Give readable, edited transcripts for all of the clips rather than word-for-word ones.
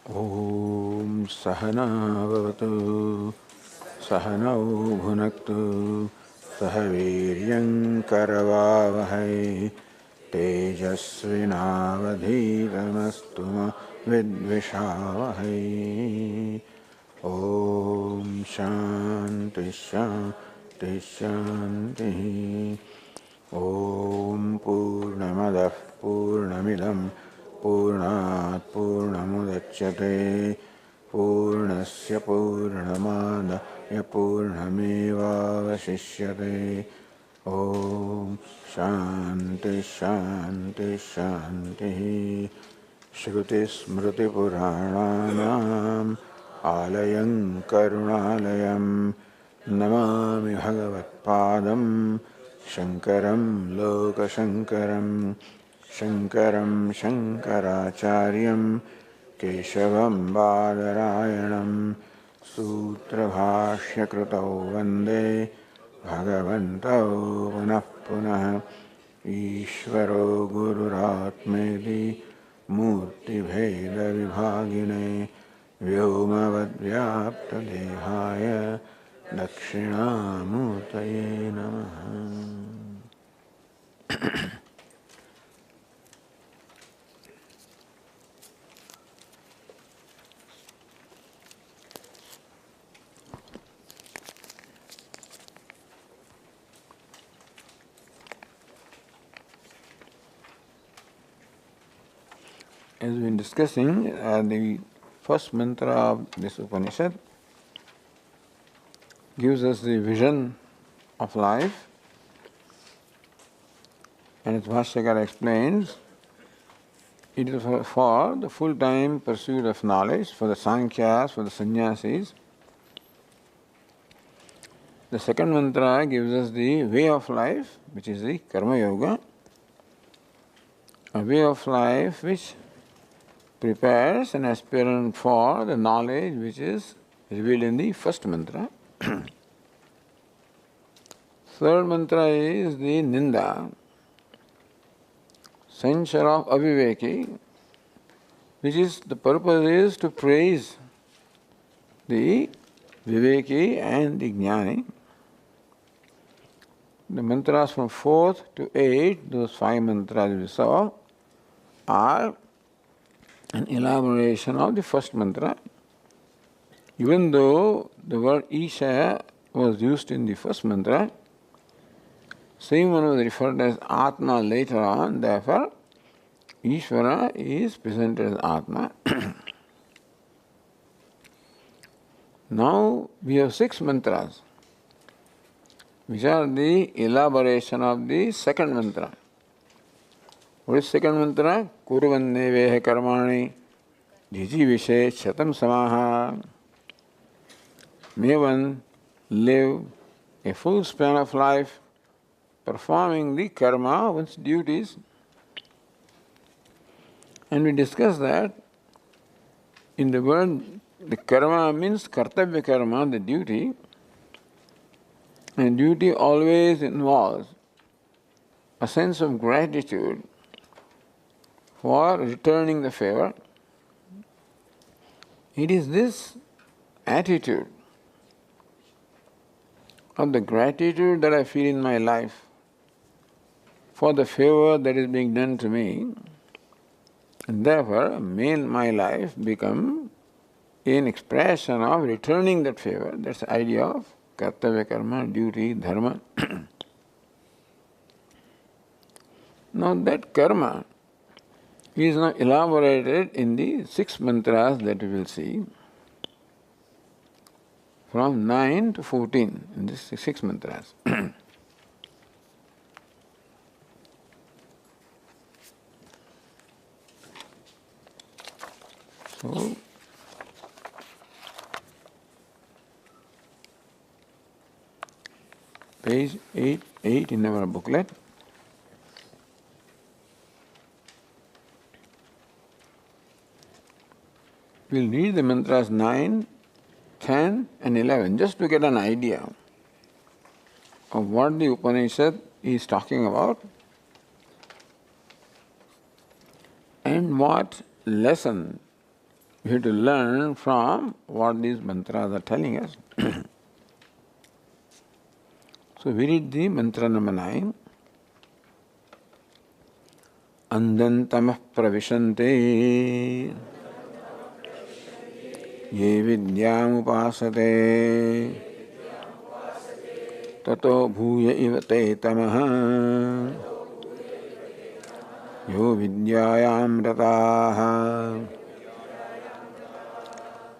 ॐ सहना भवतु सहनौ भुनक्तु सह वीर्यङ्करवावहै तेजस्विनावधीतमस्तु मा विद्विषावहै। ॐ शान्ति शान्ति शान्तिः। ॐ पूर्णमदः पूर्णमिदं पूर्णात् पूर्णमुदच्यते पूर्णस्य पूर्णमादाय पूर्णमेवावशिष्यते। ॐ शान्ति शान्ति शान्तिः। श्रुतिस्मृतिपुराणानाम् आलयं करुणालयं नमामि भगवत्पादं शङ्करं लोकशङ्करं। शङ्करं शङ्कराचार्यं केशवं बादरायणं सूत्रभाष्यकृतौ वन्दे भगवन्तौ पुनः पुनः। ईश्वरो गुरुरात्मेति मूर्तिभेदविभागिने व्योमवद्व्याप्तदेहाय दक्षिणामूर्तये नमः। As we've been discussing, the first mantra of this Upanishad gives us the vision of life, and as Bhashyakara explains, it is for the full-time pursuit of knowledge, for the Sankhyas, for the Sannyasis. The second mantra gives us the way of life, which is the Karma Yoga, a way of life which prepares an aspirant for the knowledge which is revealed in the first mantra. Third mantra is the Ninda, censure of Aviveki, which is the purpose is to praise the Viveki and the Jnani. The mantras from 4th to 8th, those 5 mantras we saw, are an elaboration of the first mantra. Even though the word Isha was used in the first mantra, same one was referred as Atma later on, therefore Ishvara is presented as Atma. Now we have 6 mantras, which are the elaboration of the second mantra. What is second mantra? Kurvanneveha karmani jijivishe shatam samaha. May one live a full span of life performing the karma, one's duties. And we discussed that in the word, the karma means kartavya karma, the duty. And duty always involves a sense of gratitude for returning the favor. It is this attitude of the gratitude that I feel in my life for the favor that is being done to me, and therefore may my life become an expression of returning that favor. That's the idea of kartavya karma, duty, dharma. Now that karma is now elaborated in the 6 mantras that we will see, from 9 to 14 in these 6 mantras. So, page 8 in our booklet. We'll read the mantras 9, 10 and 11 just to get an idea of what the Upanishad is talking about and what lesson We have to learn from what these mantras are telling us. So we read the mantra number 9. Andantamah pravishante ye vidyam upasate tato bhuya iva te tamaha yo vidyayam rataha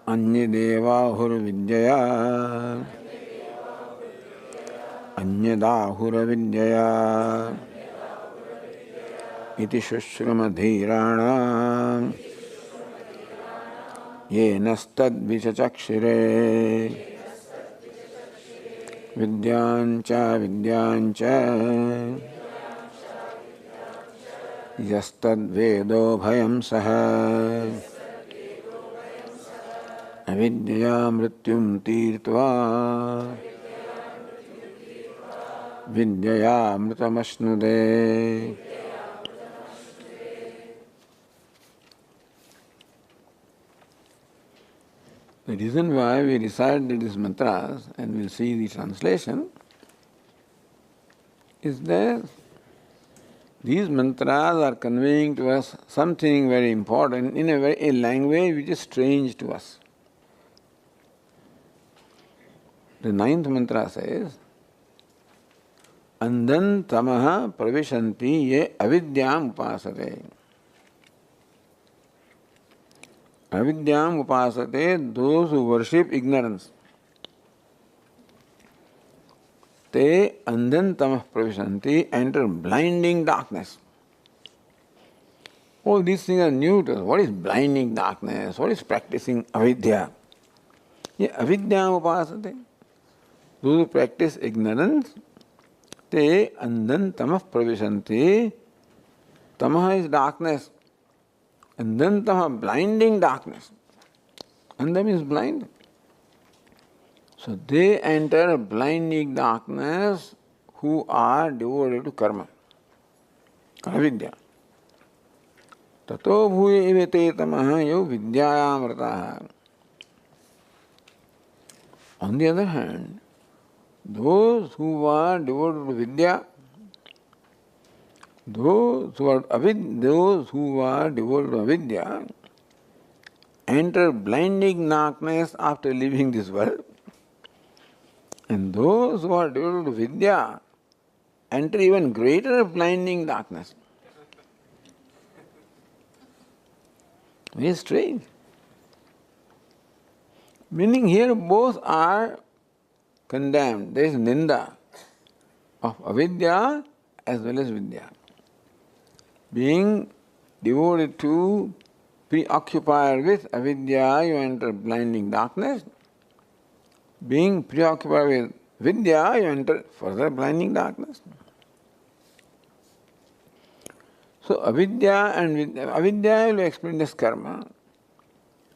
anya devahur vidyaya anya dahur vidyaya iti shushramadhirana yenastad vichachakshire vidyancha yastad vedo bhayam saha avidyaya mrityum tirtva vidyaya amritamasnude. The reason why we recite these mantras, and we'll see the translation, is that these mantras are conveying to us something very important in a language which is strange to us. The 9th mantra says, Andan tamaha pravishanti ye avidyam upasate. Avidyam upasate, those who worship ignorance. Te andan tamah pravishanti, enter blinding darkness. All these things are new to us. What is blinding darkness? What is practicing avidya? Ye avidyam upasate. Those who practice ignorance, te andan tamah pravishanti. Tamah is darkness. Andan tamah, blinding darkness. Andam is blind. So they enter blinding darkness who are devoted to karma, avidya. Tato bhuya ivete tamaha yo vidyayam rataha. On the other hand, those who are devoted to vidya, those who are devoted to avidya, enter blinding darkness after leaving this world. And those who are devoted to vidya enter even greater blinding darkness. Very strange. Meaning here both are condemned. There is ninda of avidya as well as vidya. Being devoted to, preoccupied with avidya, you enter blinding darkness. Being preoccupied with vidya, you enter further blinding darkness. So avidya and vidya, avidya will be explained as karma,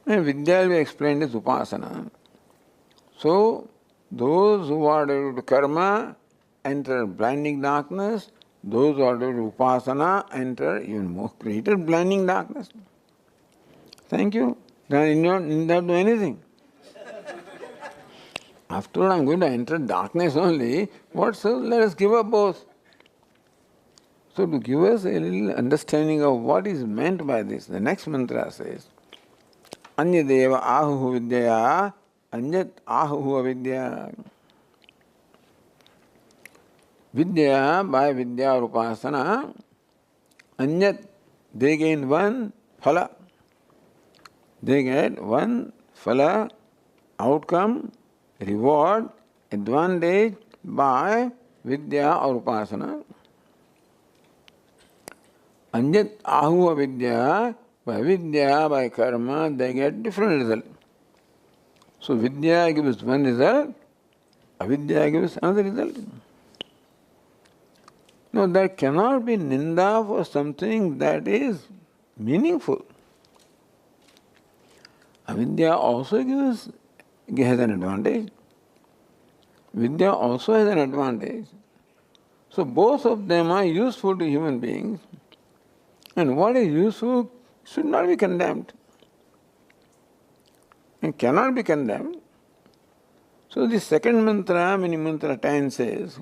and vidya will be explained as upasana. So those who are devoted to karma enter blinding darkness. Those who are devoted to upasana enter even more greater blinding darkness. Thank you. Then you need not do anything. After all, I'm going to enter darkness only. What so? Let us give up both. So to give us a little understanding of what is meant by this, the next mantra says, Anyadeva ahuhu vidyaya, anyat ahuhu avidya. Vidya, by vidya or upasana, anyat, they gain one phala. They get one phala, outcome, reward, advantage by vidya or upasana. Anyat ahu avidya, by vidya, by karma, they get different result. So vidya gives one result, avidya gives another result. No, there cannot be ninda for something that is meaningful. Avidya also has an advantage. Vidya also has an advantage. So both of them are useful to human beings, and what is useful should not be condemned. and cannot be condemned. So the second mantra, meaning mantra 10, says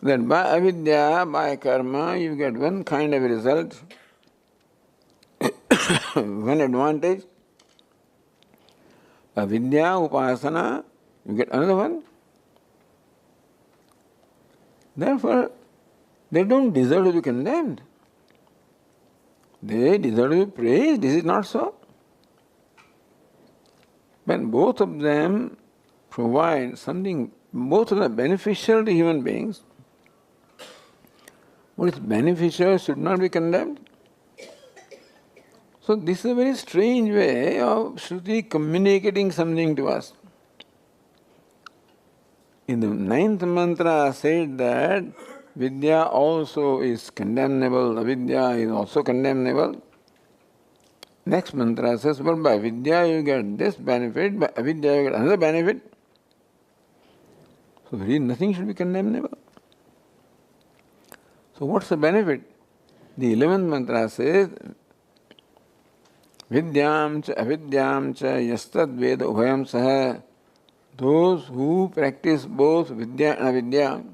that by avidya, by karma, you get one kind of result, one advantage. Avidya, upasana, you get another one. Therefore, they don't deserve to be condemned. They deserve to be praised. Is it not so? When both of them provide something, both of them beneficial to human beings, what is beneficial should not be condemned. So this is a very strange way of Shruti communicating something to us. In the 9th mantra said that Vidya also is condemnable, avidya is also condemnable. Next mantra says, well, by Vidya you get this benefit, by avidya you get another benefit. So really nothing should be condemnable. So what's the benefit? The 11th mantra says, Vidyam cha avidyam cha yastad veda ubhayam saha. Those who practice both vidya and avidya,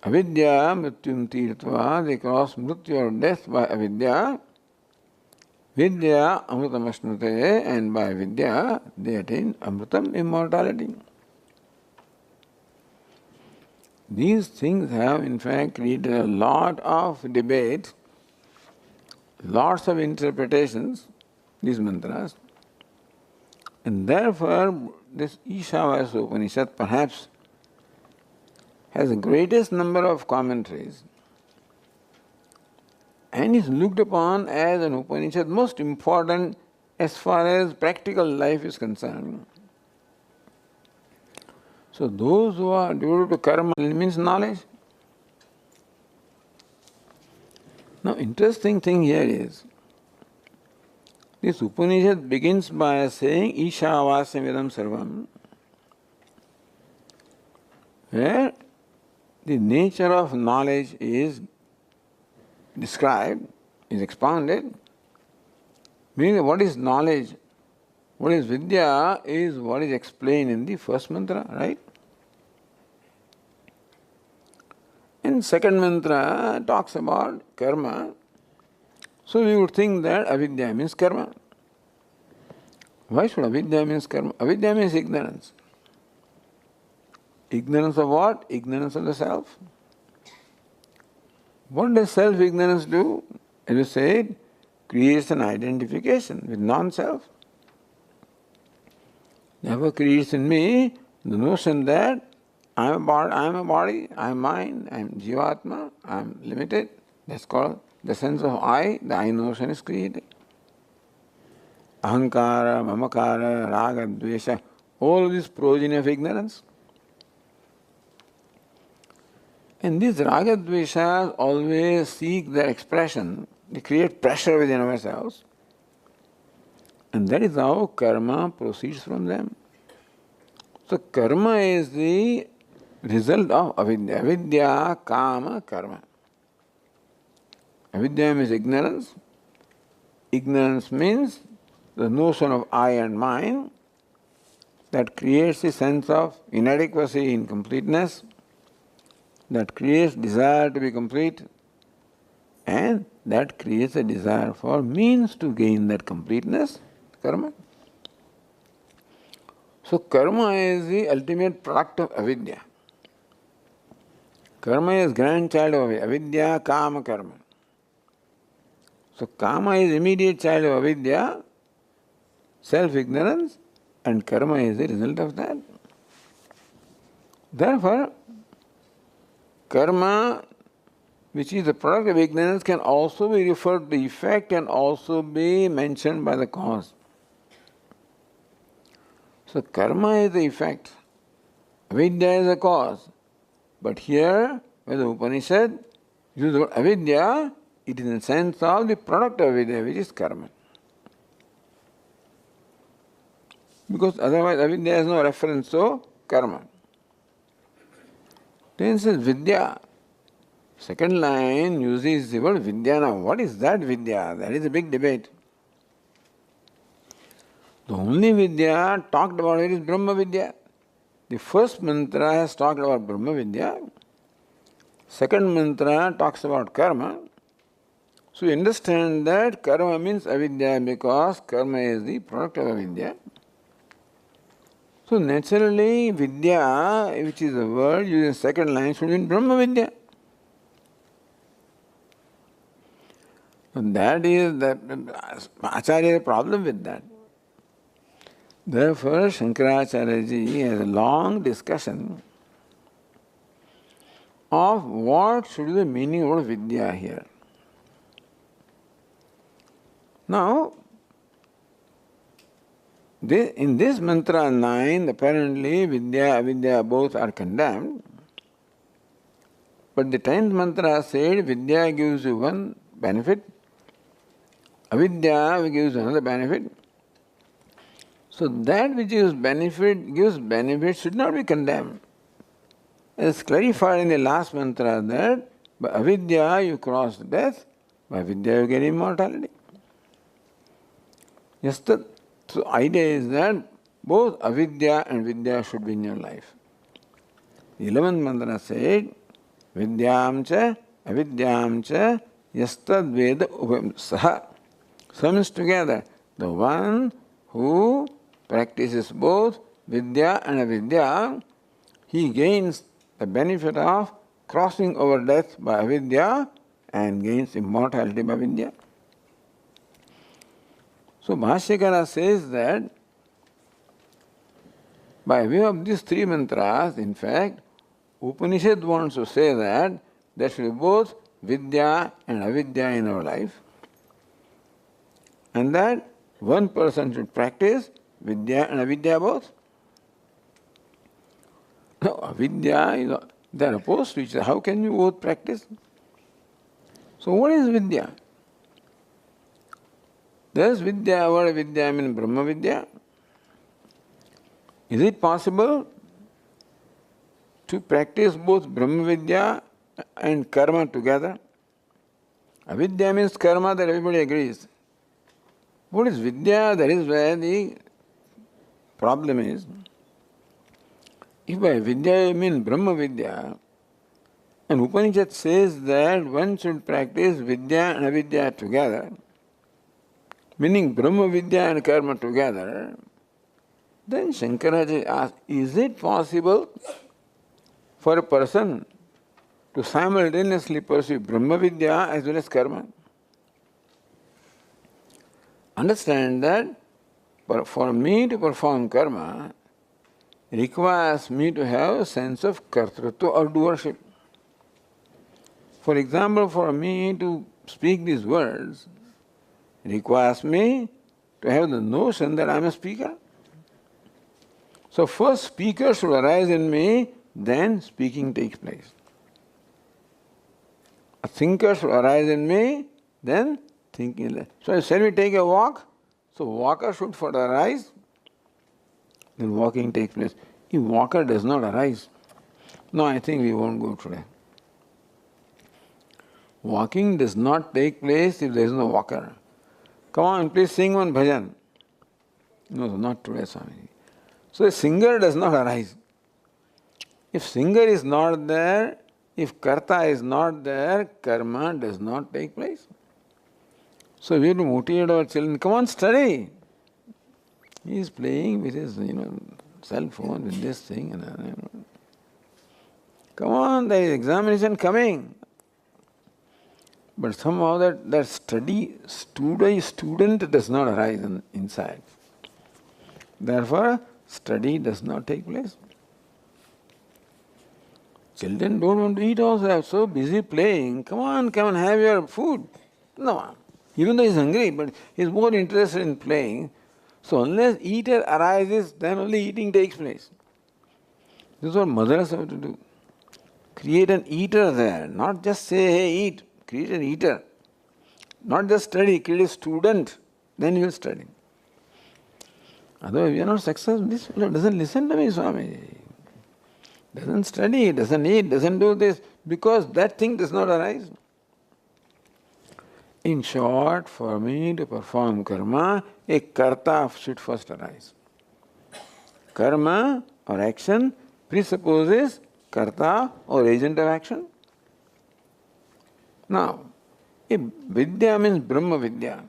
avidya mrityum tirtva, they cross mrityu or death by avidya, vidya amritam ashnute, and by vidya they attain amritam, immortality. These things have in fact created a lot of debate, lots of interpretations, these mantras, and therefore this Ishavasya Upanishad perhaps has the greatest number of commentaries and is looked upon as an Upanishad most important as far as practical life is concerned. So those who are devoted to karma means knowledge. Now interesting thing here is, this Upanishad begins by saying Ishavasya Vedam Sarvam, where the nature of knowledge is described, is expounded. Meaning what is knowledge, what is Vidya is what is explained in the first mantra, right? And second mantra talks about karma. So we would think that avidya means karma. Why should avidya means karma? Avidya means ignorance. Ignorance of what? Ignorance of the self. What does self-ignorance do? As you said, creates an identification with non-self. Therefore creates in me the notion that I am a body, I am mind, I am Jivatma, I am limited. That's called the sense of I, the I notion is created. Ahankara, mamakara, raga, dvesha, all this progeny of ignorance. And these raga, dveshas always seek their expression. They create pressure within ourselves. And that is how karma proceeds from them. So karma is the result of avidya. Avidya, kama, karma. Avidya means ignorance. Ignorance means the notion of I and mine that creates a sense of inadequacy, incompleteness, that creates desire to be complete, and that creates a desire for means to gain that completeness, karma. So karma is the ultimate product of avidya. Karma is grandchild of avidya, kama, karma. So kama is immediate child of avidya, self-ignorance, and karma is the result of that. Therefore, karma, which is the product of ignorance, can also be referred to the effect and also be mentioned by the cause. So karma is the effect, avidya is the cause. But here, when the Upanishad uses the word avidya, it is in the sense of the product of avidya, which is karma. Because otherwise avidya has no reference to karma. Then it says vidya. Second line uses the word vidya. Now what is that vidya? That is a big debate. The only Vidya talked about it is Brahma Vidya. The first mantra has talked about Brahma Vidya. Second mantra talks about karma. So you understand that karma means avidya because karma is the product of avidya. So naturally vidya, which is a word used in second line, should mean Brahma Vidya. And that is that Acharya has a problem with that. Therefore Shankaracharya ji has a long discussion of what should be the meaning of vidya here. Now, in this mantra 9, apparently Vidya, Avidya both are condemned. But the 10th mantra said Vidya gives you one benefit, Avidya gives another benefit. So that which gives benefit should not be condemned. As clarified in the last mantra that by Avidya you cross death, by Vidya you get immortality. Yes, the idea is that both avidya and vidya should be in your life. The 11th mantra said, Vidyam cha, avidyam cha, yastad veda ubham saha. So means together, the one who practices both vidya and avidya, he gains the benefit of crossing over death by avidya and gains immortality by vidya. So Bhashyakara says that by way of these three mantras, in fact, Upanishad wants to say that there should be both vidya and avidya in our life, and that one person should practice vidya and avidya both. Now, avidya, they are opposed to each other. How can you both practice? So what is vidya? Does vidya, word vidya mean Brahma Vidya? Is it possible to practice both Brahma Vidya and karma together? Avidya means karma, that everybody agrees. What is vidya? That is where the problem is. If by vidya you mean Brahma Vidya, and Upanishad says that one should practice vidya and avidya together, meaning Brahma Vidya and karma together, then Shankaracharya asked, is it possible for a person to simultaneously pursue Brahma Vidya as well as karma? Understand that for me to perform karma requires me to have a sense of kartrutva or doership. For example, for me to speak these words requires me to have the notion that I am a speaker. So first speaker should arise in me, then speaking takes place. A thinker should arise in me, then thinking. So shall we take a walk? So walker should first arise, then walking takes place. If walker does not arise, no, I think we won't go today. Walking does not take place if there is no walker. Come on, please sing one bhajan. No, not today, Swami. So a singer does not arise. If singer is not there, if karta is not there, karma does not take place. So we have to motivate our children, come on, study. He is playing with his, cell phone, with this thing. Come on, there is examination coming. But somehow that student does not arise inside. Therefore, study does not take place. Children don't want to eat also, they are so busy playing. Come on, have your food. No, even though he is hungry, but he is more interested in playing. So unless eater arises, then only eating takes place. This is what mothers have to do. Create an eater there, not just say, hey, eat. Create an eater. Not just study, create a student, then you will study. Otherwise, we are not successful. This fellow doesn't listen to me, Swami. Doesn't study, doesn't eat, doesn't do this, because that thing does not arise. In short, for me to perform karma, a karta should first arise. Karma or action presupposes karta or agent of action. Now, if vidya means Brahma Vidya,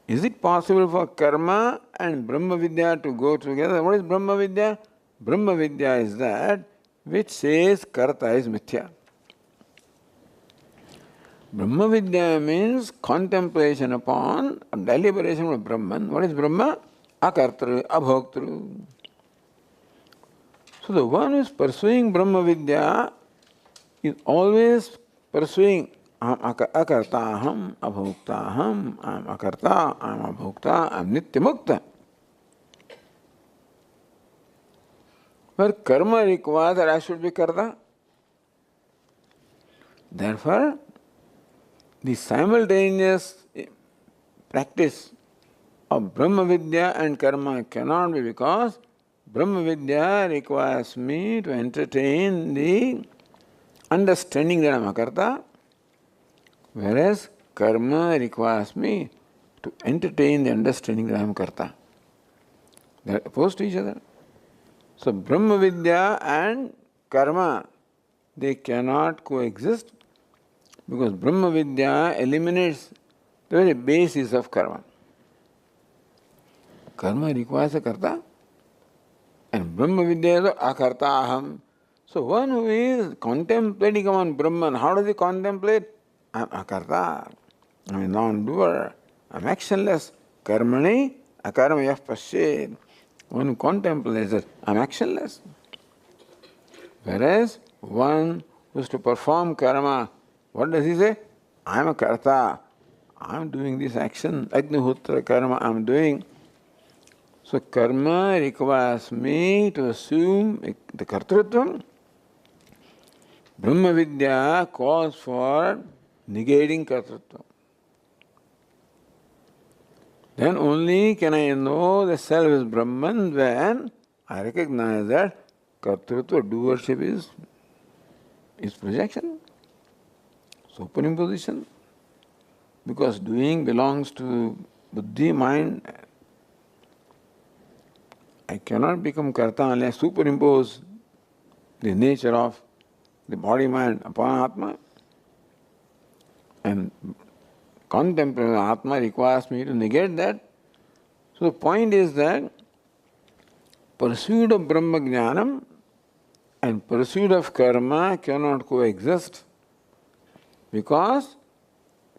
is it possible for karma and Brahma Vidya to go together? What is Brahma Vidya? Brahma Vidya is that which says karta is mithya. Brahma Vidya means contemplation upon or deliberation of Brahman. What is Brahma? Akartru, abhoktru. So the one who is pursuing Brahma Vidya is always pursuing akarta aham, abhokta aham, I am akarta, I am abhokta, I am nitya mukta. But karma requires that I should be karta. Therefore, the simultaneous practice of Brahma Vidya and karma cannot be, because Brahma Vidya requires me to entertain the understanding that I am akarta, whereas karma requires me to entertain the understanding that I am karta. They are opposed to each other. So Brahma Vidya and karma, they cannot coexist, because Brahma Vidya eliminates the very basis of karma. Karma requires a karta, and Brahma Vidya is akarta aham. So one who is contemplating on Brahman, how does he contemplate? I am akarta, I am a non-doer, I am actionless. Karmani akarmayah pasyet. One who contemplates that I am actionless. Whereas one who is to perform karma, what does he say? I am a karta, I am doing this action, Agnihotra karma I am doing. So karma requires me to assume the kartrutvam. Brahma Vidya calls for negating kartrutvam. Then only can I know the self is Brahman when I recognize that kartrutva, doership is projection, superimposition. Because doing belongs to buddhi, mind. I cannot become karta unless I superimpose the nature of the body mind upon Atma. And contemplating Atma requires me to negate that. So the point is that pursuit of Brahma Jnanam and pursuit of karma cannot coexist, because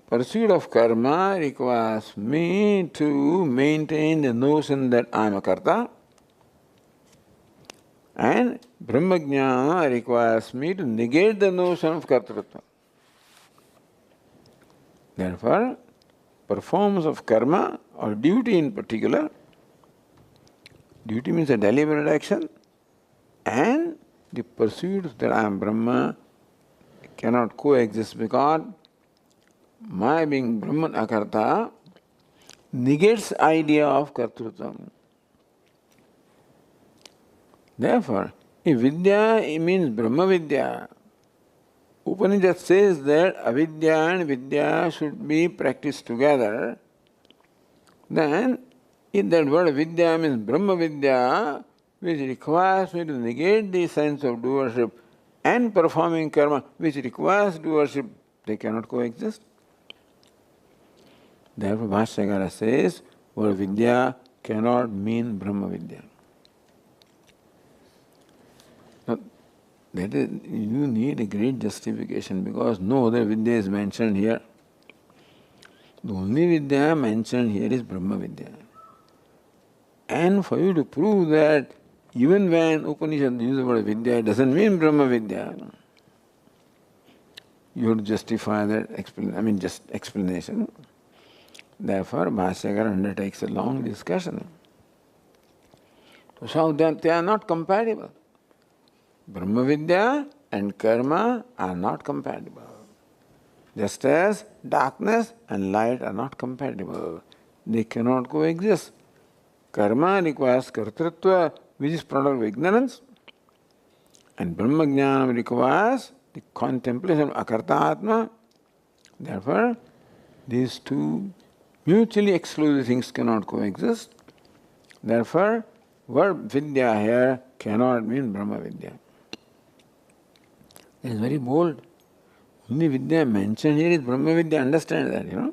pursuit of karma requires me to maintain the notion that I am a karta, and Brahma Jnana requires me to negate the notion of kartrutva. Therefore, performance of karma or duty in particular, duty means a deliberate action, and the pursuit that I am Brahma cannot coexist, because my being Brahman akarta negates idea of kartrutva. Therefore, if Vidya means Brahma Vidya, Upanishad says that avidya and vidya should be practiced together, then if that word Vidya means Brahma Vidya, which requires me to negate the sense of doership, and performing karma, which requires doership, they cannot coexist. Therefore, Bhashyakara says, word Vidya cannot mean Brahma Vidya. Now, that is, you need a great justification, because no other Vidya is mentioned here. The only Vidya mentioned here is Brahma Vidya. And for you to prove that even when Upanishad uses the word Vidya, it doesn't mean Brahma Vidya, you have to justify that explanation. Therefore, Bhashyakara undertakes a long discussion. So they are not compatible. Brahma Vidya and karma are not compatible. Just as darkness and light are not compatible. They cannot coexist. Karma requires kartrutva, which is product of ignorance, and Brahma Jnana requires the contemplation of akarta atma. Therefore, These two mutually exclusive things cannot coexist. Therefore, word Vidya here cannot mean Brahma Vidya. It is very bold. Only Vidya mentioned here is Brahma Vidya. Understand that,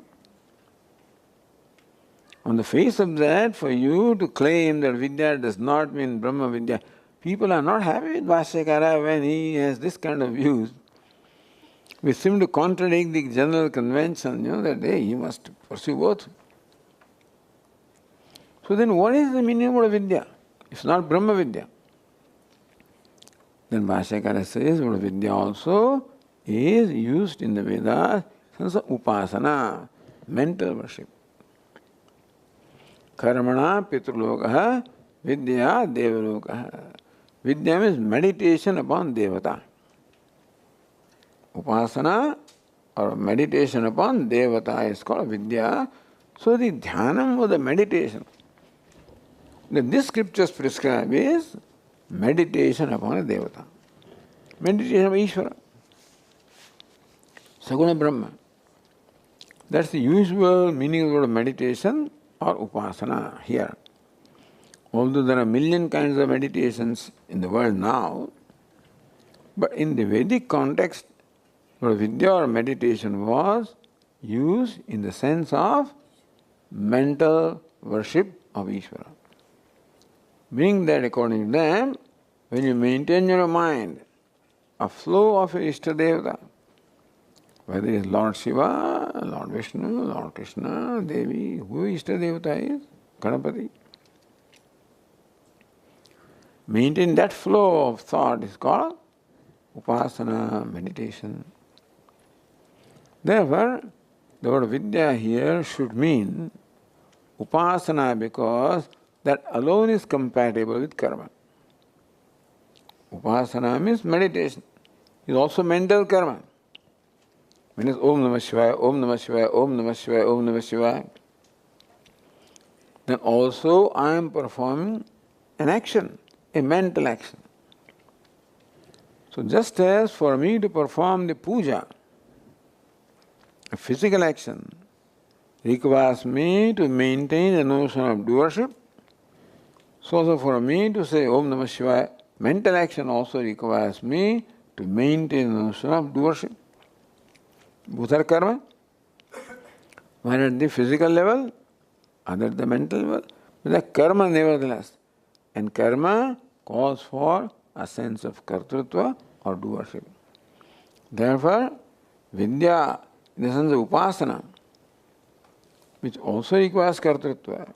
On the face of that, for you to claim that Vidya does not mean Brahma Vidya, people are not happy with Bhashyakara when he has this kind of views, which seem to contradict the general convention, that hey, you must pursue both. So then what is the meaning of Vidya? It's not Brahma Vidya. Then Bhashyakara says Vidya also is used in the Vedas sense of upasana, mental worship. Karmana pitrulokaha vidya devalokaha. Vidya means meditation upon devata. Upasana or meditation upon devata is called vidya. So the dhyanam or the meditation that this scriptures prescribe is meditation upon a devata. Meditation of Ishvara. Saguna Brahma. That's the usual meaning of the word meditation or upasana here. Although there are a million kinds of meditations in the world now, but in the Vedic context, Vidya or meditation was used in the sense of mental worship of Ishvara. Meaning that according to them, when you maintain your mind a flow of your Ishtadevata, whether it is Lord Shiva, Lord Vishnu, Lord Krishna, Devi, who Ishtadevata is? Ganapati. Maintain that flow of thought is called upasana, meditation. Therefore, the word Vidya here should mean upasana because that alone is compatible with karma. Upasana means meditation. It is also mental karma. When it's Om Namah Shivaya, Om Namah Shivaya, Om Namah Shivaya, Om Namah Shivaya, then also I am performing an action, a mental action. So just as for me to perform the puja, a physical action requires me to maintain the notion of doership, so also for me to say Om Namah Shivaya, mental action also requires me to maintain the notion of doership. Both are karma. One at the physical level, other at the mental level. But the karma nevertheless. And karma calls for a sense of kartrutva or doership. Therefore, Vidya, in the sense of upasana, which also requires kartrutva,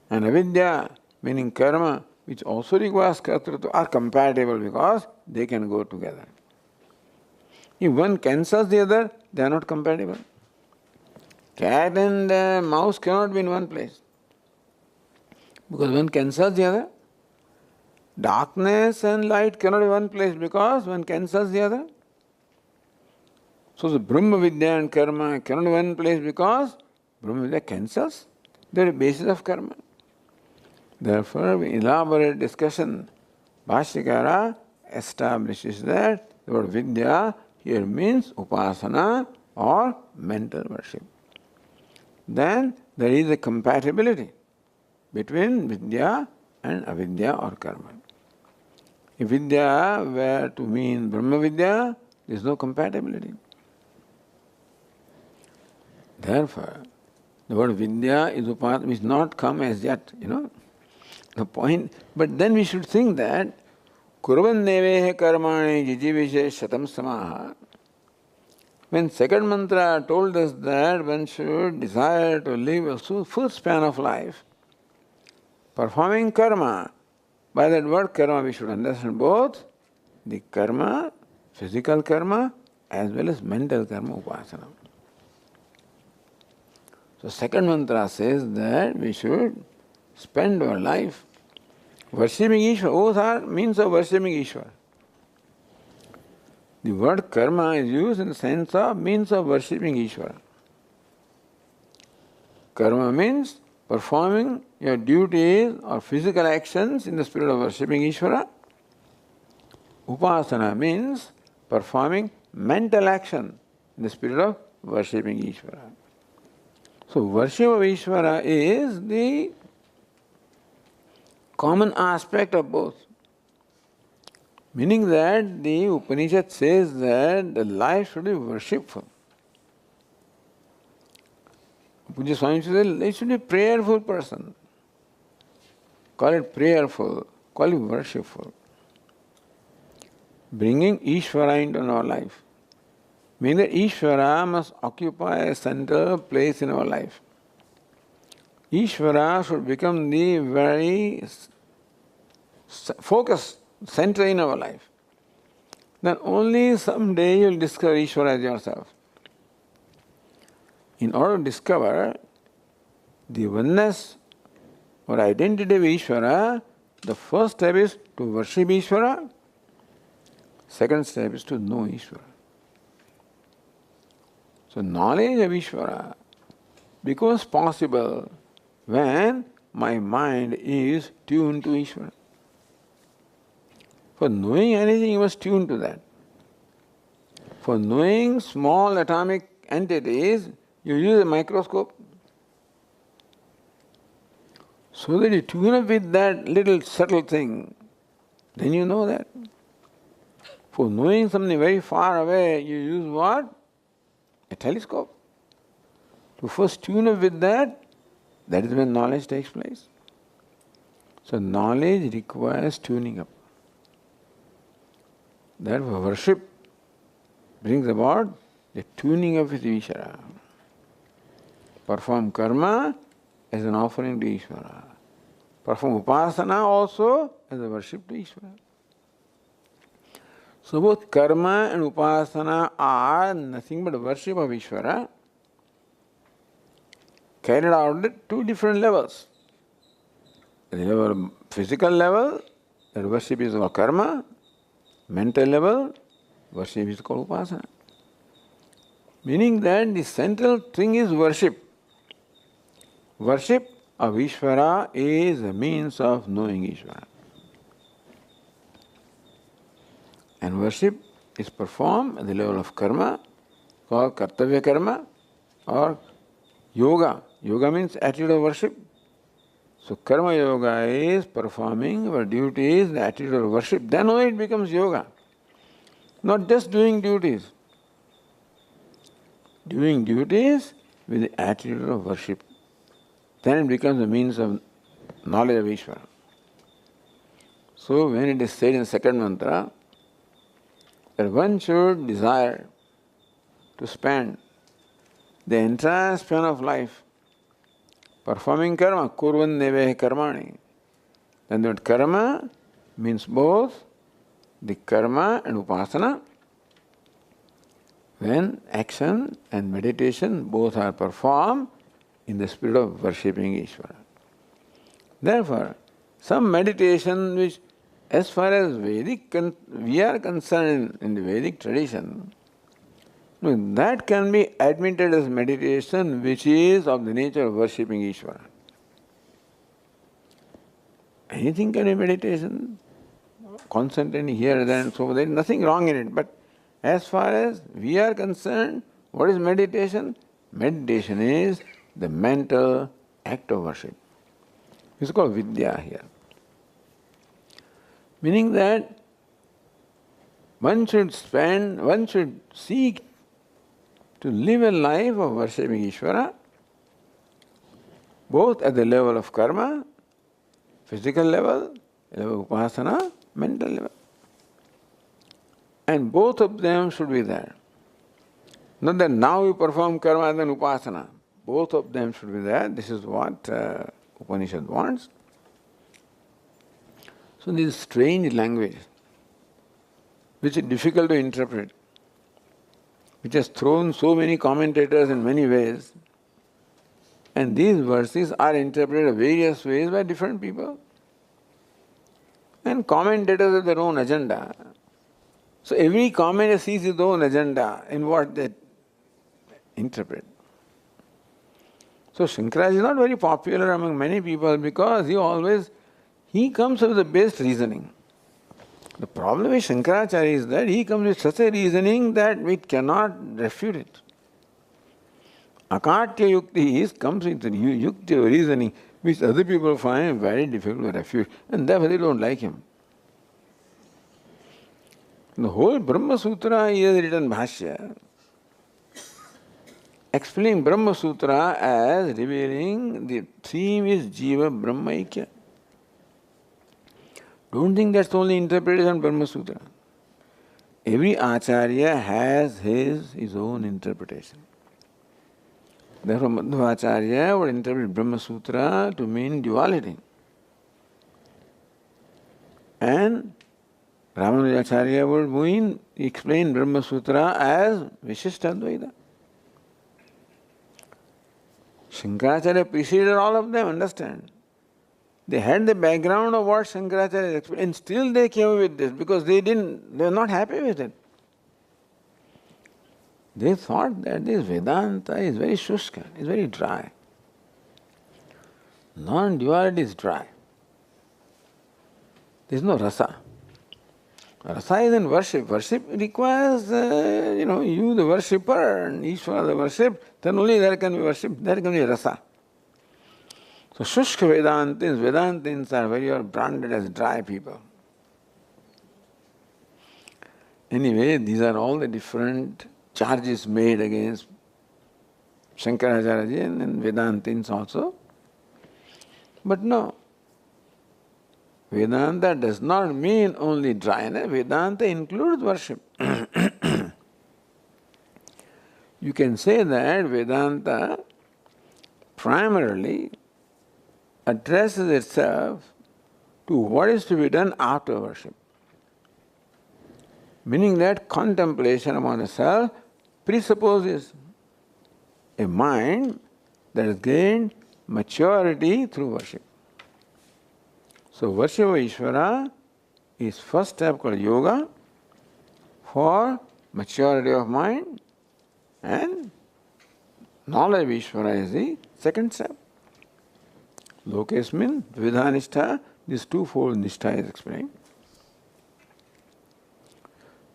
and avidya, meaning karma, which also requires kartrutva, are compatible because they can go together. If one cancels the other, they are not compatible. Cat and mouse cannot be in one place because one cancels the other. Darkness and light cannot be in one place because one cancels the other. So the Brahma Vidya and karma cannot be in one place because Brahma Vidya cancels the basis of karma. Therefore, with elaborate discussion, Bhashyakara establishes that the word Vidya here means upasana or mental worship. Then there is a compatibility between Vidya and avidya or karma. If Vidya were to mean Brahma Vidya, there is no compatibility. Therefore, the word Vidya is upasana, which not come as yet, the point. But then we should think that Kurvan Nevehe Karmani Jijivishe Shatam Samaha. When second mantra told us that one should desire to live a full span of life, performing karma, by that word karma we should understand both the karma, physical karma, as well as mental karma, upasana. So second mantra says that we should spend our life worshipping Ishvara. Both are means of worshipping Ishvara. The word karma is used in the sense of means of worshipping Ishvara. Karma means performing your duties or physical actions in the spirit of worshipping Ishvara. Upasana means performing mental action in the spirit of worshipping Ishvara. So worship of Ishvara is the common aspect of both. Meaning that the Upanishad says that the life should be worshipful. Pujya Swami says it should be a prayerful person. Call it prayerful, call it worshipful. Bringing Ishvara into our life. Meaning that Ishvara must occupy a central place in our life. Ishvara should become the very focus, center in our life. Then only someday you will discover Ishvara as yourself. In order to discover the oneness or identity of Ishvara, the first step is to worship Ishvara. Second step is to know Ishvara. So knowledge of Ishvara becomes possible when my mind is tuned to Ishvara. For knowing anything, you must tune to that. For knowing small atomic entities, you use a microscope. So that you tune up with that little subtle thing, then you know that. For knowing something very far away, you use what? A telescope. To first tune up with that, that is when knowledge takes place. So knowledge requires tuning up. Therefore worship brings about the tuning up with Ishvara. Perform karma as an offering to Ishvara. Perform upasana also as a worship to Ishvara. So both karma and upasana are nothing but worship of Ishvara, carried out at two different levels. At the level of physical level, that worship is called karma. Mental level, worship is called upasana. Meaning that the central thing is worship. Worship of Ishvara is a means of knowing Ishvara. And worship is performed at the level of karma, called kartavya karma or yoga. Yoga means attitude of worship. So karma yoga is performing our duties, the attitude of worship. Then only it becomes yoga. Not just doing duties. Doing duties with the attitude of worship. Then it becomes a means of knowledge of Ishvara. So when it is said in the second mantra, that one should desire to spend the entire span of life performing karma, kurvan nevehe karmani. Then that karma means both the karma and upasana. When action and meditation both are performed in the spirit of worshipping Ishvara. Therefore, some meditation which, as far as we are concerned in the Vedic tradition, that can be admitted as meditation which is of the nature of worshipping Ishvara. Anything can be meditation, concentrating here, there and so there is nothing wrong in it. But as far as we are concerned, what is meditation? Meditation is the mental act of worship. It's called vidya here. Meaning that one should seek to live a life of worshipping Ishvara, both at the level of karma, physical level of upasana, mental level. And both of them should be there. Not that now we perform karma and then upasana. Both of them should be there. This is what Upanishad wants. So this strange language, which is difficult to interpret, which has thrown so many commentators in many ways, and these verses are interpreted various ways by different people. And commentators have their own agenda. So every commentator sees his own agenda in what they interpret. So Shankaracharya is not very popular among many people because he comes with the best reasoning. The problem with Shankaracharya is that he comes with such a reasoning that we cannot refute it. Akatya yukti comes with yukti or reasoning, which other people find very difficult to refute, and therefore they don't like him. The whole Brahma Sutra is written Bhashya, explaining Brahma Sutra as revealing the theme is Jiva Brahma Aikya. Don't think that's only interpretation of Brahma Sutra. Every Acharya has his own interpretation. Therefore, Madhvacharya would interpret Brahma Sutra to mean duality. And Ramanujacharya would explain Brahma Sutra as Vishishtadvaita. Shankaracharya preceded all of them, understand? They had the background of what Shankaracharya explained, and still they came with this because they were not happy with it. They thought that this Vedanta is very shushka, is very dry. Non-duality is dry. There is no rasa. Rasa is in worship. Worship requires, you the worshipper and Ishvara the worship, then only there can be worship, there can be rasa. So Shushka Vedantins are very branded as dry people. Anyway, these are all the different charges made against Shankaracharya and Vedantins also. But no, Vedanta does not mean only dryness. Vedanta includes worship. You can say that Vedanta primarily addresses itself to what is to be done after worship. Meaning that contemplation upon the self presupposes a mind that has gained maturity through worship. So worship of Ishvara is first step called yoga for maturity of mind, and knowledge of Ishvara is the second step. Lokesmin, Dvidhanistha, this twofold nishtha is explained.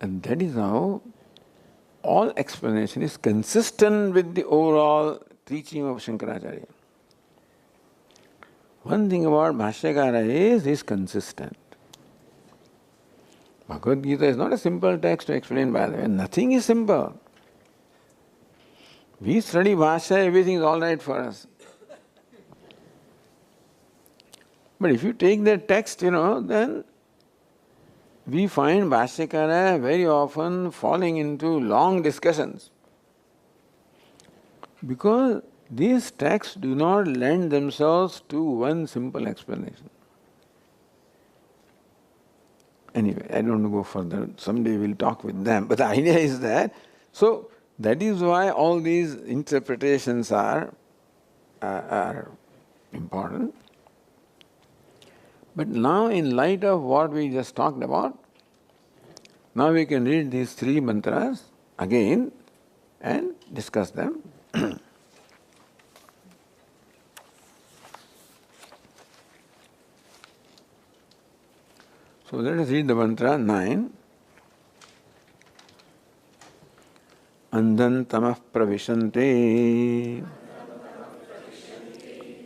And that is how all explanation is consistent with the overall teaching of Shankaracharya. One thing about Bhashyakara is he is consistent. Bhagavad Gita is not a simple text to explain, by the way. Nothing is simple. We study Bhashya, everything is all right for us. But if you take that text, then we find Bhashyakara very often falling into long discussions. Because these texts do not lend themselves to one simple explanation. Anyway, I don't want to go further. Someday we'll talk with them. But the idea is that, so that is why all these interpretations are important. But now, in light of what we just talked about, now we can read these three mantras again and discuss them. So let us read the mantra 9. Andhan tamah pravishanti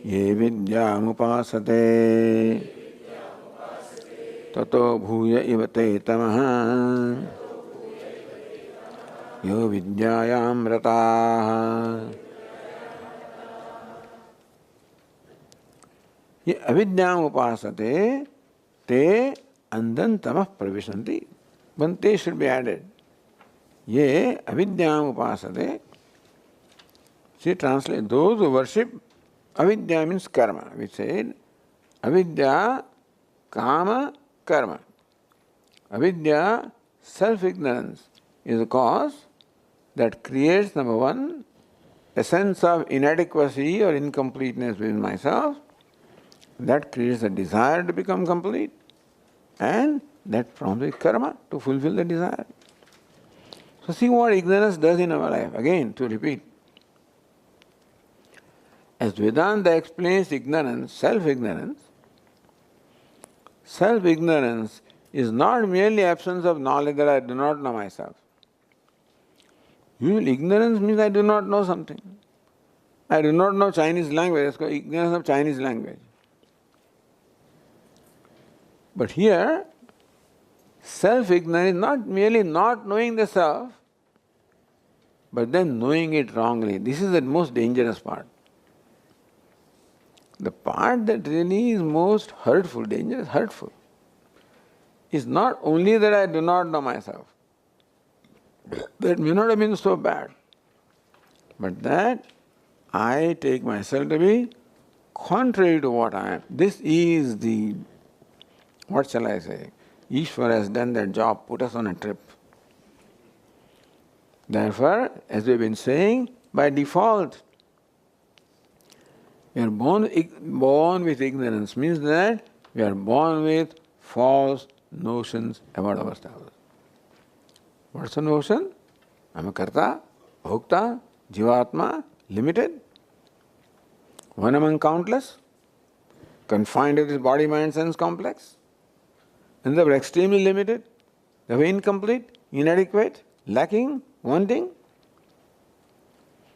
ye vidyamupasate tato bhuya ivate tamaha yo vidyayam rataha. Ye avidyamupasate te andhan tamah pravishanti. One te should be added. Ye avidyam upasate. She translates those who worship. Avidya means karma. We said avidya, kama, karma. Avidya, self-ignorance, is a cause that creates, number one, a sense of inadequacy or incompleteness within myself. That creates a desire to become complete. And that prompts karma to fulfill the desire. So see what ignorance does in our life. Again, to repeat. As Vedanta explains ignorance, self-ignorance is not merely absence of knowledge that I do not know myself. Ignorance means I do not know something. I do not know Chinese language, it's called ignorance of Chinese language. But here, self-ignorance is not merely not knowing the self, but then knowing it wrongly. This is the most dangerous part. The part that really is most hurtful, dangerous, hurtful, is not only that I do not know myself. That may not have been so bad, but that I take myself to be contrary to what I am. This is the, what shall I say, Ishvara has done that job, put us on a trip. Therefore, as we've been saying, by default, we are born with ignorance, means that we are born with false notions about ourselves. What's the notion? I'm a karta, bhokta, jivatma, limited, one among countless, confined to this body, mind, sense complex, and they were extremely limited, they were incomplete, inadequate, lacking, wanting.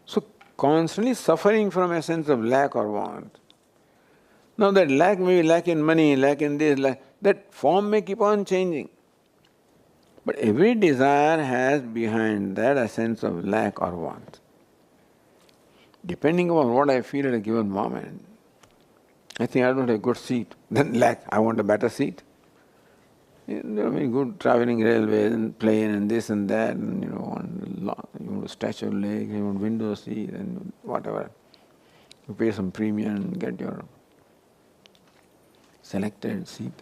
So constantly suffering from a sense of lack or want. Now that lack may be lack in money, lack in this, that form may keep on changing. But every desire has behind that a sense of lack or want. Depending on what I feel at a given moment, I think I don't have a good seat, then lack, I want a better seat. There are very good travelling railways and plane and this and that, and you want to stretch your legs, you want window seat and whatever. You pay some premium and get your selected seat.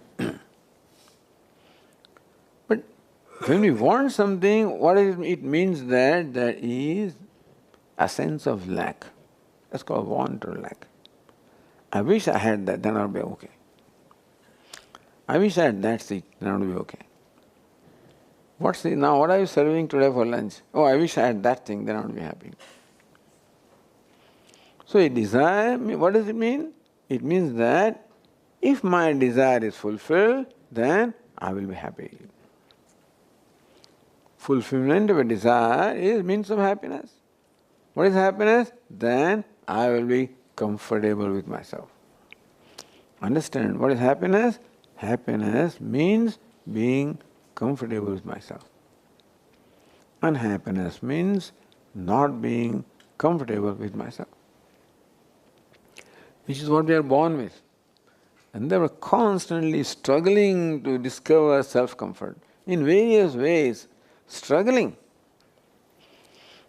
But when we want something, what it means that there is a sense of lack. That's called want or lack. I wish I had that, then I'll be okay. I wish I had that seat, then I would be okay. Now what are you serving today for lunch? Oh, I wish I had that thing, then I would be happy. So a desire, what does it mean? It means that if my desire is fulfilled, then I will be happy. Fulfillment of a desire is means of happiness. What is happiness? Then I will be comfortable with myself. Understand, what is happiness? Happiness means being comfortable with myself. Unhappiness means not being comfortable with myself. Which is what we are born with. And they were constantly struggling to discover self-comfort in various ways, struggling.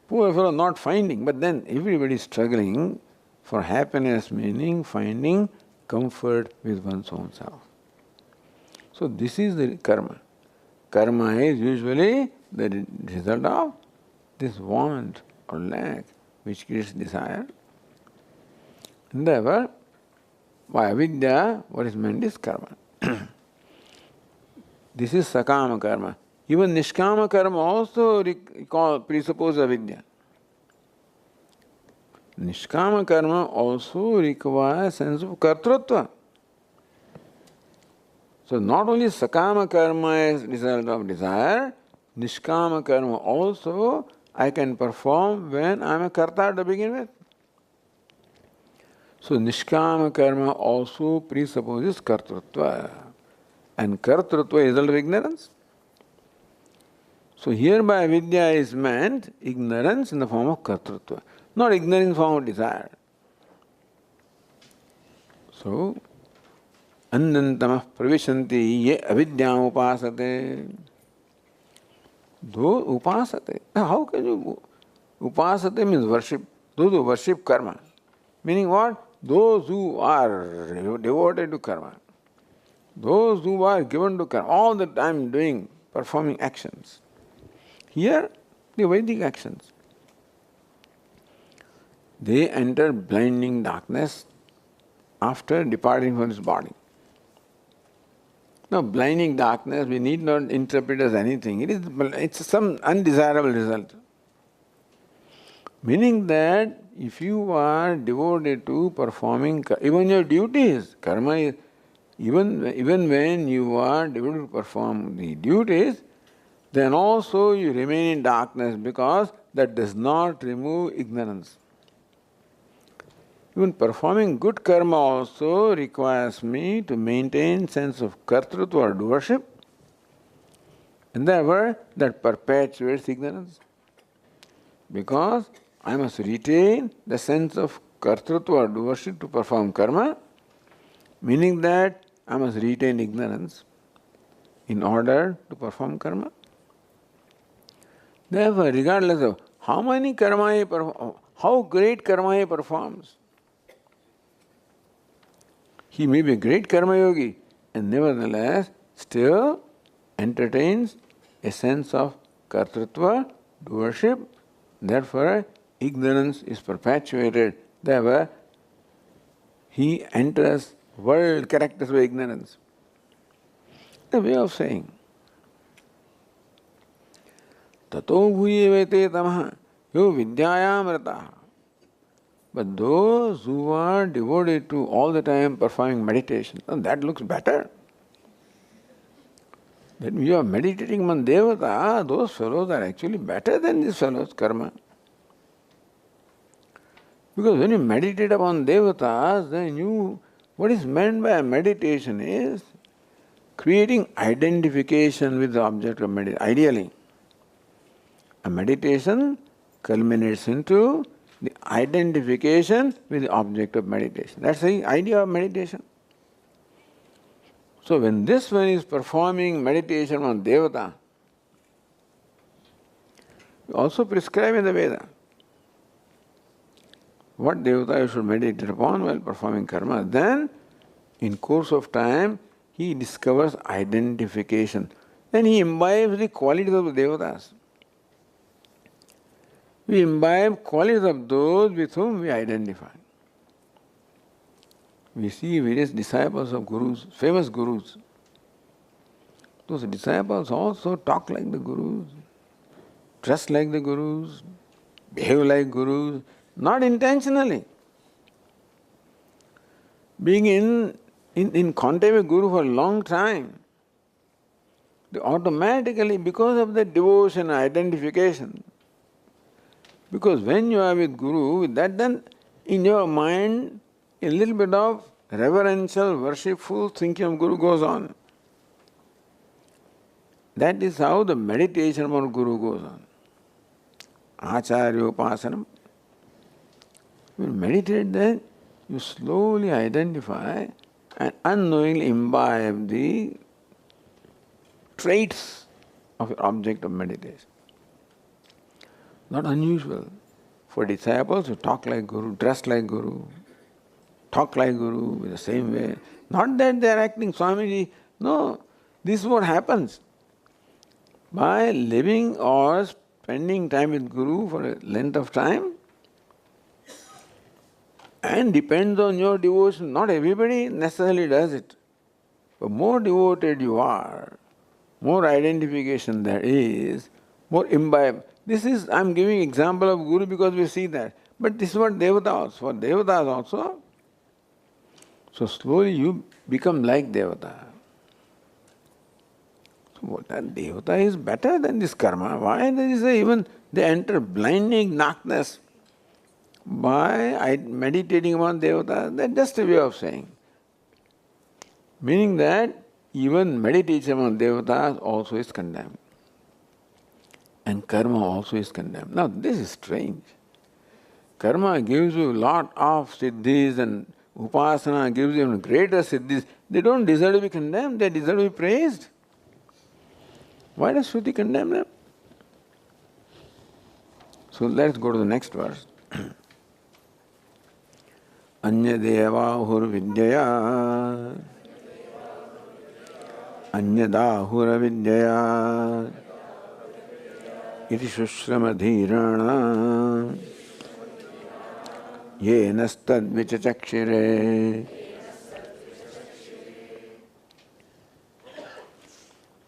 Poor fellow not finding, but then everybody is struggling for happiness, meaning finding comfort with one's own self. So this is the karma. Karma is usually the result of this want or lack which creates desire. And therefore, by avidya, what is meant is karma. This is sakama karma. Even nishkama karma also presupposes avidya. Nishkama karma also requires a sense of kartrutva. So not only sakama karma is result of desire, nishkama karma also I can perform when I am a karta to begin with. So nishkama karma also presupposes kartrutva. And kartrutva is result of ignorance. So here by avidya is meant ignorance in the form of kartrutva, not ignorance in the form of desire. So Anantamah pravishanti ye avidyam upasate. Those upasate. How can you upasate means worship. Those who worship karma. Meaning what? Those who are devoted to karma. Those who are given to karma, all the time doing, performing actions. Here, the Vedic actions. They enter blinding darkness after departing from this body. Now, blinding darkness, we need not interpret as anything. It's some undesirable result. Meaning that if you are devoted to performing even your duties, karma is, even when you are devoted to perform the duties, then also you remain in darkness because that does not remove ignorance. even performing good karma also requires me to maintain sense of kartrutva or doership, and therefore that perpetuates ignorance. Because I must retain the sense of kartrutva or doership to perform karma, meaning that I must retain ignorance in order to perform karma. Therefore, regardless of how many karma he performs, how great karma he performs, he may be a great karma yogi and nevertheless still entertains a sense of kartrutva, doership. Therefore, ignorance is perpetuated. Therefore, he enters world characterized by ignorance. The way of saying. Tato bhuyevete tamaha yo vidyayam rataha. But those who are devoted to all the time performing meditation, that looks better. When you are meditating on Devata, those fellows are actually better than these fellows, karma. Because when you meditate upon Devatas, then what is meant by meditation is creating identification with the object of meditation. Ideally, a meditation culminates into the identification with the object of meditation. That's the idea of meditation. So when this one is performing meditation on Devata, we also prescribe in the Veda what Devata you should meditate upon while performing karma. Then, in course of time, he discovers identification. Then he imbibes the qualities of the Devatas. We imbibe qualities of those with whom we identify. We see various disciples of gurus, famous gurus. Those disciples also talk like the gurus, dress like the gurus, behave like gurus, not intentionally. Being in contact with Guru for a long time, they automatically, because of the devotion, identification, because when you are with Guru, with that, then in your mind, a little bit of reverential, worshipful thinking of Guru goes on. That is how the meditation on Guru goes on. Acharya Upasanam. When you meditate, then you slowly identify and unknowingly imbibe the traits of your object of meditation. Not unusual for disciples to talk like Guru, dress like Guru, talk like Guru in the same way. Not that they are acting Swamiji. No, this is what happens. By living or spending time with Guru for a length of time, and depends on your devotion. Not everybody necessarily does it. But more devoted you are, more identification there is, more imbibe. I am giving example of Guru because we see that. But this is what Devatas, for Devatas also. So slowly you become like Devata. So that Devata is better than this karma. Why? There is even they enter blinding darkness by meditating on Devata. That's just a way of saying. Meaning that even meditation on Devatas also is condemned. And karma also is condemned. Now this is strange. Karma gives you a lot of siddhis and upasana gives you greater siddhis. They don't deserve to be condemned, they deserve to be praised. Why does Shruti condemn them? So let's go to the next verse. Anyadevahur vidyaya Anyadahura vidyaya Iti shushramadhirana Yenastad vichachakshire.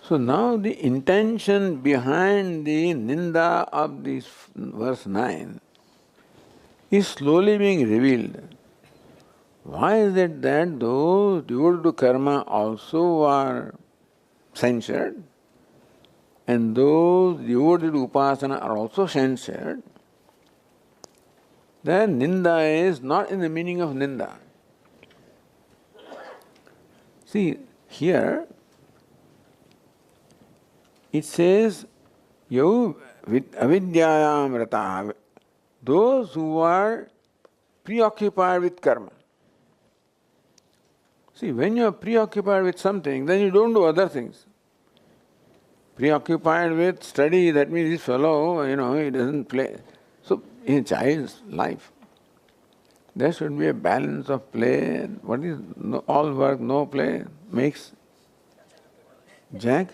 So now the intention behind the ninda of this verse 9 is slowly being revealed. Why is it that those devoted to karma also are censured and those devoted to upasana are also censured? then ninda is not in the meaning of ninda. See, here it says, Yau avidyayam rata, those who are preoccupied with karma. See, when you are preoccupied with something, then you don't do other things. Preoccupied with study, that means this fellow, he doesn't play. So, in a child's life, there should be a balance of play. What is all work, no play makes Jack?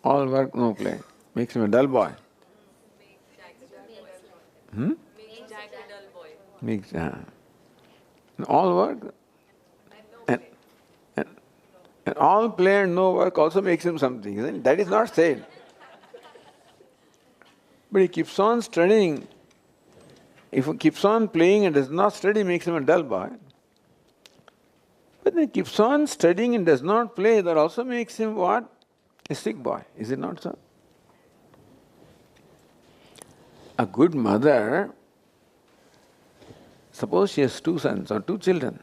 All work, no play makes him a dull boy. Makes all work and, and all play and no work also makes him something, isn't it? That is not said. But he keeps on studying. If he keeps on playing and does not study, makes him a dull boy. But then he keeps on studying and does not play, that also makes him what? A sick boy. Is it not so? A good mother, suppose she has 2 sons or 2 children.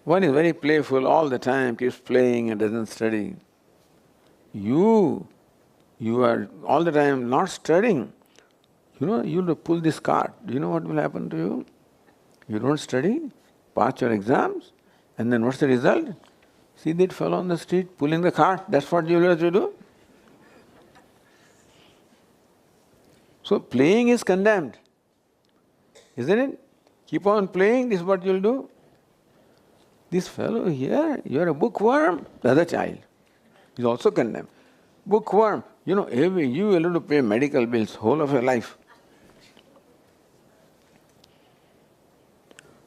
One is very playful all the time, keeps playing and doesn't study. You are all the time not studying. You have to pull this cart. Do you know what will happen to you? You don't study, pass your exams, and then what's the result? See that fellow on the street pulling the cart, that's what you will have to do. So playing is condemned, isn't it? Keep on playing, this is what you'll do. This fellow here, you're a bookworm, the other child is also condemned. Bookworm, you will have to pay medical bills whole of your life.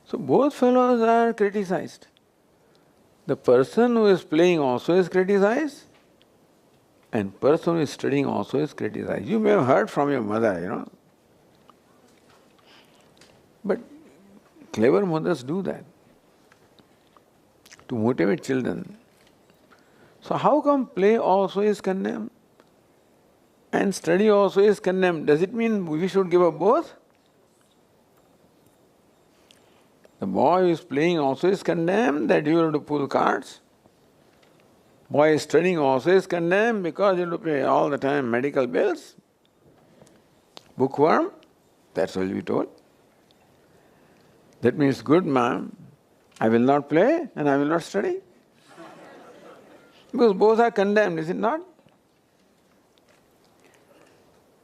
So both fellows are criticized. The person who is playing also is criticized, and person who is studying also is criticized. You may have heard from your mother, But clever mothers do that to motivate children. So how come play also is condemned and study also is condemned? Does it mean we should give up both? The boy who is playing also is condemned, that you have to pull cards. Boy is studying also is condemned because you have to pay all the time medical bills. Bookworm, that's what we told. That means, good ma'am, I will not play and I will not study. Because both are condemned, is it not?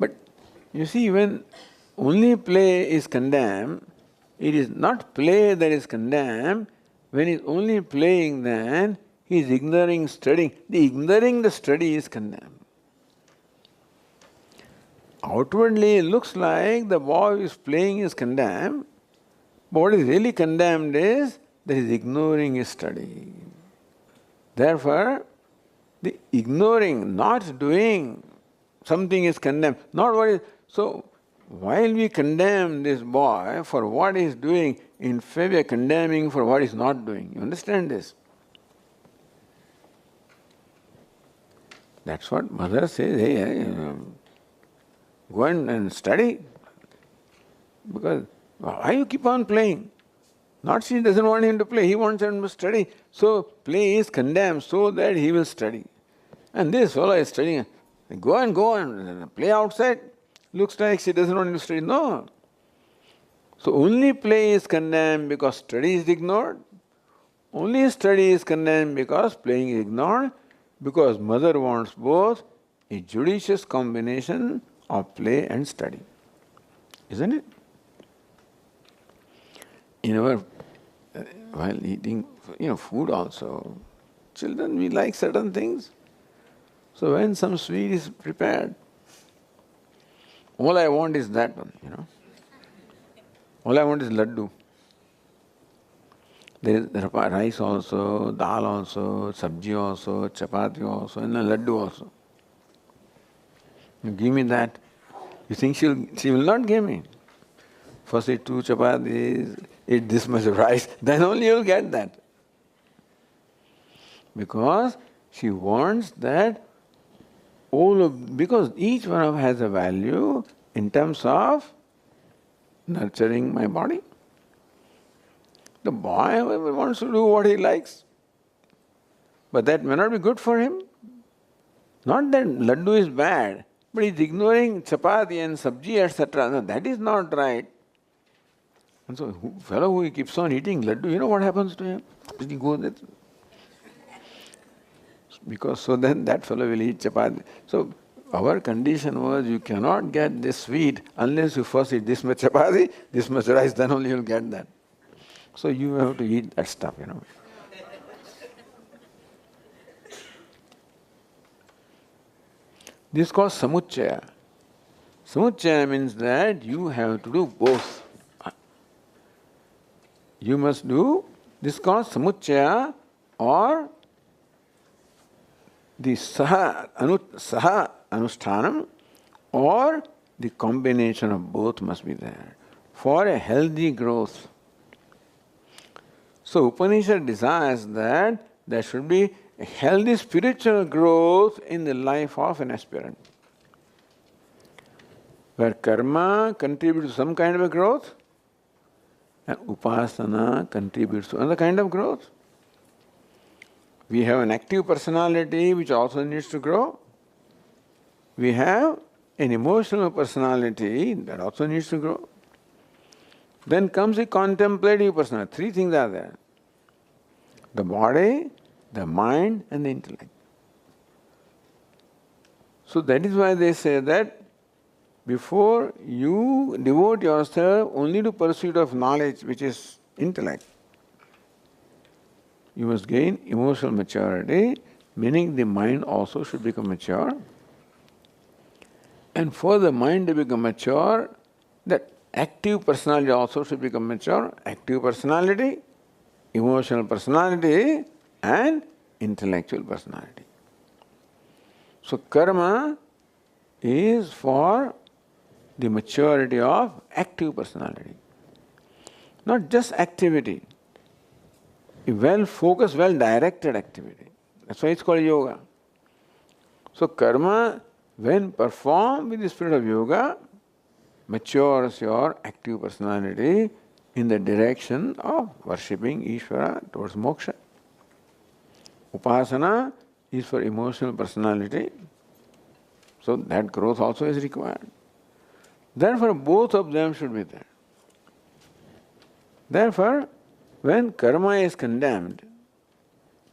But you see, when only play is condemned, it is not play that is condemned. When he is only playing, then he is ignoring studying. The ignoring the study is condemned. Outwardly, it looks like the boy who is playing is condemned, but what is really condemned is that he is ignoring his study. Therefore, the ignoring, not doing something is condemned. Not what is. So, while we condemn this boy for what he is doing, in fact we are condemning for what he is not doing. You understand this? That's what mother says, hey, go and study. Because why you keep on playing? Not she doesn't want him to play, he wants him to study. So play is condemned so that he will study. And this fellow is studying. Go and play outside. Looks like she doesn't want him to study. No. So only play is condemned because study is ignored. Only study is condemned because playing is ignored. Because mother wants both, a judicious combination of play and study. Isn't it? While eating, food also, children, we like certain things. So when some sweet is prepared, all I want is that one, All I want is laddu. There is rice also, dal also, sabji also, chapati also, and a laddu also. You give me that. You think she will not give me? First eat 2 chapatis, eat this much of rice, then only you will get that. Because she wants that because each one of us has a value in terms of nurturing my body. The boy wants to do what he likes, but that may not be good for him. Not that laddu is bad, but he's ignoring chapati and sabji, etc. No, that is not right. And so, fellow who keeps on eating laddu, you know what happens to him? He goes, because so then that fellow will eat chapati. So our condition was you cannot get this sweet unless you first eat this much chapati, this much rice, then only you'll get that. So you have to eat that stuff, you know. This is called samuccaya. Samuccaya means that you have to do both. You must do, this is called samuccaya, or the saha anushtanam, or the combination of both must be there for a healthy growth. So Upanishad desires that there should be a healthy spiritual growth in the life of an aspirant, where karma contributes to some kind of a growth and upasana contributes to another kind of growth. We have an active personality which also needs to grow. We have an emotional personality that also needs to grow. Then comes the contemplative personality. Three things are there: the body, the mind, and the intellect. So that is why they say that before you devote yourself only to pursuit of knowledge, which is intellect, you must gain emotional maturity, meaning the mind also should become mature. And for the mind to become mature, that active personality also should become mature. Active personality, emotional personality, and intellectual personality. So karma is for the maturity of active personality. Not just activity, a well-focused, well-directed activity. That's why it's called yoga. So karma, when performed with the spirit of yoga, matures your active personality in the direction of worshipping Ishvara towards moksha. Upasana is for emotional personality, so that growth also is required. Therefore, both of them should be there. Therefore, when karma is condemned,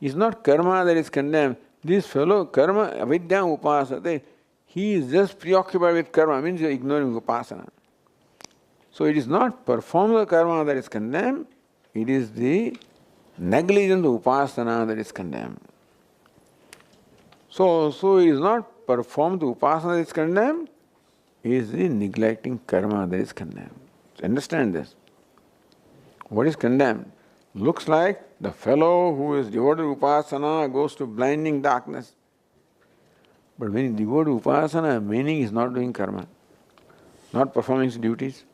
it's not karma that is condemned. This fellow, karma, avidya upasate, he is just preoccupied with karma, means you are ignoring upasana. So it is not performed karma that is condemned, it is the negligence of upasana that is condemned. So it is not performed upasana that is condemned, it is the neglecting karma that is condemned. So understand this. What is condemned? Looks like the fellow who is devoted to upasana goes to blinding darkness. But when he devoted to upasana, meaning he is not doing karma, not performing his duties.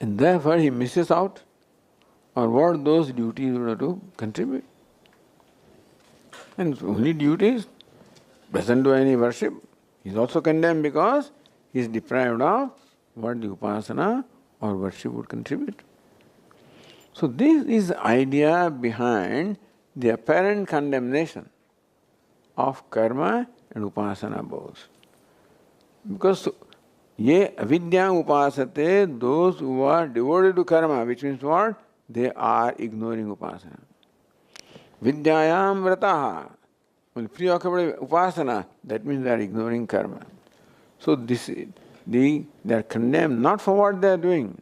And therefore he misses out on what those duties would have to contribute. And only duties, doesn't do any worship. He is also condemned because he is deprived of what the upasana or worship would contribute. So this is the idea behind the apparent condemnation of karma and upasana both. Because ye avidya upasate, those who are devoted to karma, which means what? They are ignoring upasana. Vidyayam vrataha, preoccupied with upasana, that means they are ignoring karma. So they are condemned not for what they are doing,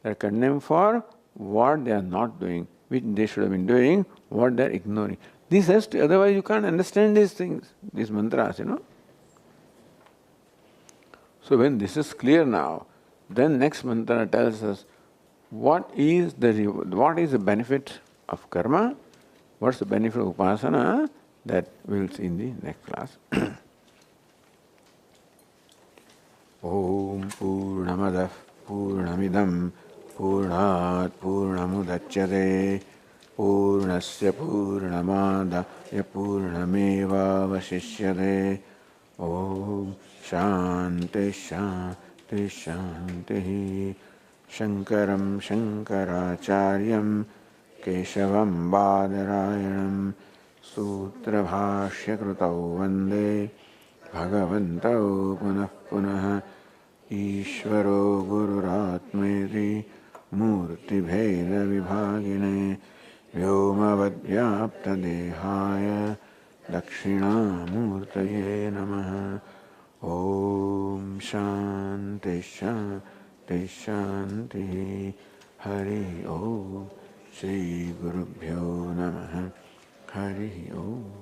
they are condemned for what they are not doing, which they should have been doing, what they are ignoring. This has to, otherwise you can't understand these things, these mantras, So when this is clear now, then next mantra tells us what is the benefit of karma, what's the benefit of upasana, that we will see in the next class. Om Purnamadah Purnamidam Purnat Purnamudachyate Purnasya Purnamadaya Purnameva Vasishyate Om Shanti Shanti शान्तिः शङ्करं शङ्कराचार्यं केशवं बादरायणं सूत्रभाष्यकृतौ वन्दे भगवन्तौ पुनः पुनः ईश्वरो गुरुरात्मेति मूर्तिभेदविभागिने व्योमवद्व्याप्तदेहाय दक्षिणामूर्तये नमः। ॐ शान्ति शान्ति शान्तिः। हरि ओम। श्री गुरुभ्यो नमः। हरि ओम।